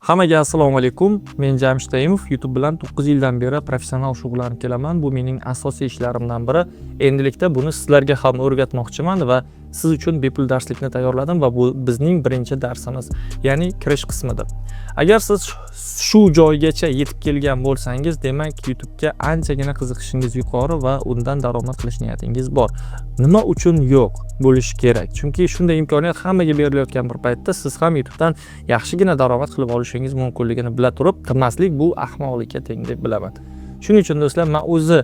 Hammaga assalomu alaykum. Men Jamshid Taimov. YouTube bilan 9 yildan beri professional shug'ullanib kelaman. Bu mening asosiy ishlarimdan biri. Endilikda buni sizlarga ham o'rgatmoqchiman va siz uchun bepul darslikni tayyorladim va bu bizning birinchi darsimiz, ya'ni kirish qismidir. Agar siz shu joygacha yetib kelgan bo'lsangiz, demak YouTube'ga anchagina qiziqishingiz yuqori va undan daromad qilish niyatingiz bor. Nima uchun yo'q bo'lishi kerak? Chunki shunday imkoniyat hammaga berilayotgan bir paytda siz ham YouTube'dan yaxshigina daromad qilib olishingiz mumkinligini bila turib, qilmaslik bu ahmoqlikka teng deb bilaman. Shuning uchun do'stlar, men o'zi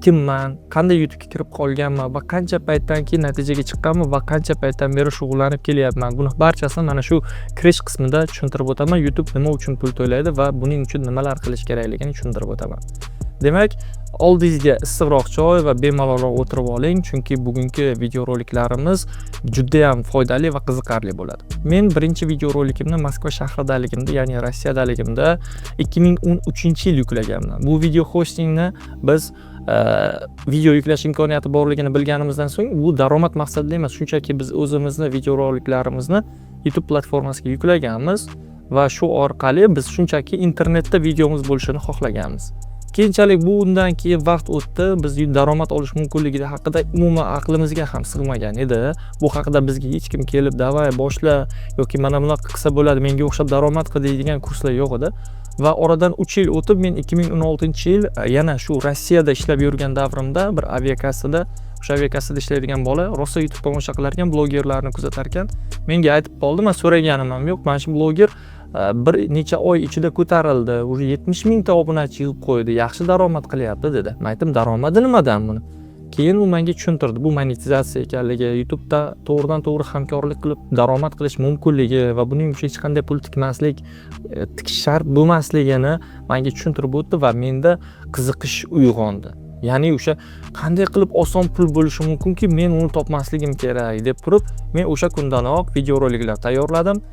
kimman, qanday YouTube'ga kirib qolganman va qancha paytdan keyin natijaga chiqqanman va qancha paytdan beri shug'ullanib kelyapman. Buni barchasini mana shu kirish qismida tushuntirib o'taman. YouTube nima uchun pul to'laydi va buning uchun nimalar qilish kerakligini tushuntirib o'taman. Demak, oldingizga issiqroq choy va bemalolroq o'tirib oling, chunki bugungi videoroliklarimiz juda ham foydali va qiziqarli bo'ladi. Men birinchi videorolikimni Moskva shahridaligimda, ya'ni Rossiyadaligimda 2013-yil yuklaganman. Bu video hostingni biz video yuklash imkoniyati borligini bilganimizdan so'ng bu daromad maqsadida emas, shunchaki biz o'zimizni videoroliklarimizni YouTube platformasiga yuklaganmiz va shu orqali biz shunchaki internetda videomiz bo'lishini xohlaganmiz. Keyinchalik bu undan keyin vaqt o'tdi, biz daromad olish mumkinligi haqida umuman aqlimizga ham sig'magan edi. Bu haqida bizga hech kim kelib "Davay boshla" yoki "Mana bunaqa qilsa bo'ladi, menga o'xshab daromad qil" deydigan kurslar yo'q edi. Va oradan 3 yil o'tib men 2016-yil yana shu Rossiyada ishlab yurgan davrimda bir aviakassada, o'sha aviakassada ishlaydigan bola rosa YouTube tomosha qilar ekan, blogerlarni kuzatar ekan. Menga aytib qoldi, men so'raganim ham yo'q. Mana shu bloger bir necha oy ichida ko'tarildi, уже 70 mingta obunachi yig'ib qo'ydi, yaxshi daromad qilyapti dedi. Men aytdim, daromadi nimadan buni? Keyin u menga tushuntirdi, bu monetizatsiya ekanligi, YouTube'da to'g'ridan-to'g'ri hamkorlik qilib daromad qilish mumkinligi va buning uchun hech qanday pul tikmaslik, tikish shart bo'lmasligini menga tushuntirib o'tdi va menda qiziqish uyg'ondi. Ya'ni o'sha qanday qilib oson pul bo'lishi mumkinki, men uni topmasligim kerak deb turib, men o'sha kundanoq videoroliklar tayyorladim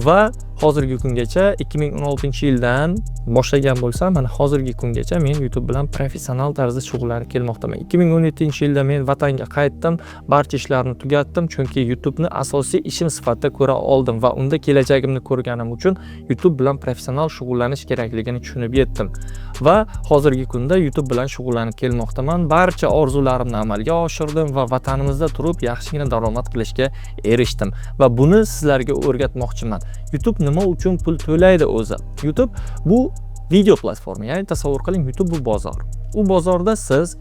va hozirgi kungacha 2016-yildan boshlagan bo'lsam, mana hozirgi kungacha men YouTube bilan professional tarzda shug'ullanib kelmoqdaman. 2017-yilda men vatanga qaytdim, barcha ishlarni tugatdim, chunki YouTube'ni asosiy ishim sifatida ko'ra oldim va unda kelajagimni ko'rganim uchun YouTube bilan professional shug'ullanish kerakligini tushunib yetdim. Va hozirgi kunda YouTube bilan shug'ullanib kelmoqdaman. Barcha orzularimni amalga oshirdim va vatanimizda turib yaxshigina daromad qilishga erishdim va buni sizlarga o'rgatmoqchiman. YouTube nima uchun pul to'laydi o'zi? YouTube bu video platforma, ya'ni tasavvur qiling, YouTube bu bozor. U bozorda siz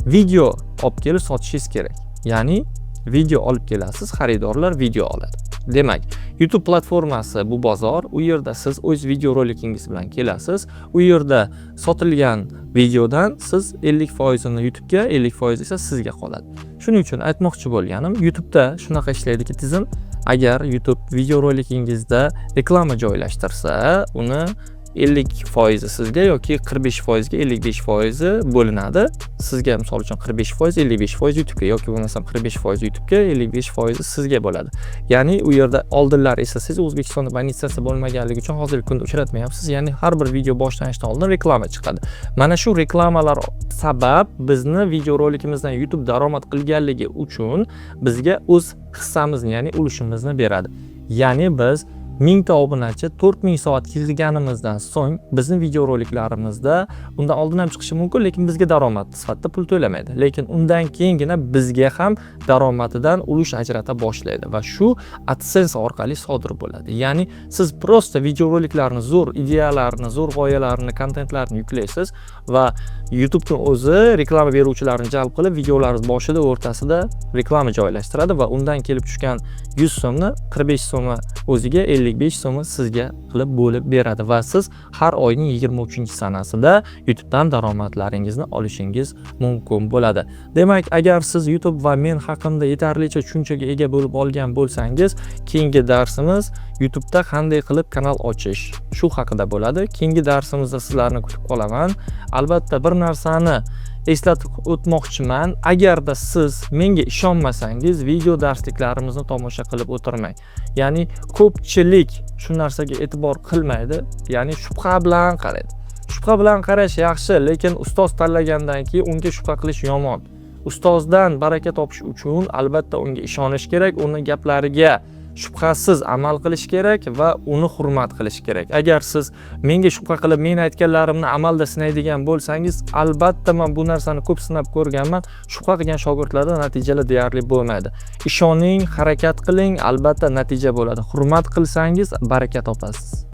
video olib kelib sotishingiz kerak. Ya'ni video olib kelasiz, xaridorlar video oladi. Demak, YouTube platformasi bu bozor. U yerda siz o'z video rolikingiz bilan kelasiz. U yerda sotilgan videodan siz 50%ni YouTube'ga, 50% esa sizga qoladi. Shuning uchun aytmoqchi bo'lganim, YouTube'da shunaqa ishlaydi-ki tizim. Agar YouTube video rolikingizda reklama joylashtirsa, uni 50% sizga yoki 45% ga 55% bo'linadi. Sizga misol uchun 45%, 55% YouTube'ga yoki bo'lmasam 45% YouTube'ga, 55% sizga bo'ladi. Ya'ni u yerda oldinlar esa siz O'zbekistonda monetizatsiya bo'lmaganligi uchun hozirgi kunda uchratmayapsiz. Ya'ni har bir video boshlanishidan oldin reklama chiqadi. Mana shu reklamalar sabab bizni video rolikimizdan YouTube daromad qilganligi uchun bizga o'z hissamizni, ya'ni ulushimizni beradi. Ya'ni biz 1000 ta obunachi 4000 soat yig'ganimizdan so'ng bizni video roliklarimizda undan oldin ham chiqishi mumkin, lekin bizga daromad sifatida pul to'lamaydi. Lekin undan keyingina bizga ham daromadidan ulush ajrata boshlaydi va shu AdSense orqali sodir bo'ladi. Ya'ni siz prosta video roliklarni, zo'r ideyalarni, zo'r g'oyalarni, kontentlarni yuklaysiz va YouTube'ning o'zi reklama beruvchilarni jalb qilib, videolaringiz boshida, o'rtasida reklama joylashtiradi va undan kelib tushgan 100 so'mni 45 so'mi o'ziga, 55 so'mni sizga qilib bo'lib beradi va siz har oyning 23-sanasida YouTube'dan daromadlaringizni olishingiz mumkin bo'ladi. Demak, agar siz YouTube va men haqimda yetarlicha tushunchaga ega bo'lib olgan bo'lsangiz, keyingi darsimiz YouTube'da qanday qilib kanal ochish shu haqida bo'ladi. Keyingi darsimizda sizlarni kutib qolaman. Albatta bir narsani eslatib o'tmoqchiman. Agarda siz menga ishonmasangiz, video darsliklarimizni tomosha qilib o'tirmang. Ya'ni ko'pchilik shu narsaga e'tibor qilmaydi, ya'ni shubha bilan qaraydi. Shubha bilan qarash yaxshi, lekin ustoz tanlagandan keyin unga shubha qilish yomon. Ustozdan baraka topish uchun albatta unga ishonish kerak, uni gaplariga shubhasiz amal qilish kerak va uni hurmat qilish kerak. Agar siz menga shubha qilib men aytganlarimni amalda sinaydigan bo'lsangiz, albatta men bu narsani ko'p sinab ko'rganman. Shubha qilgan shogirdlarda natijalar deyarli bo'lmaydi. Ishoning, harakat qiling, albatta natija bo'ladi. Hurmat qilsangiz baraka topasiz.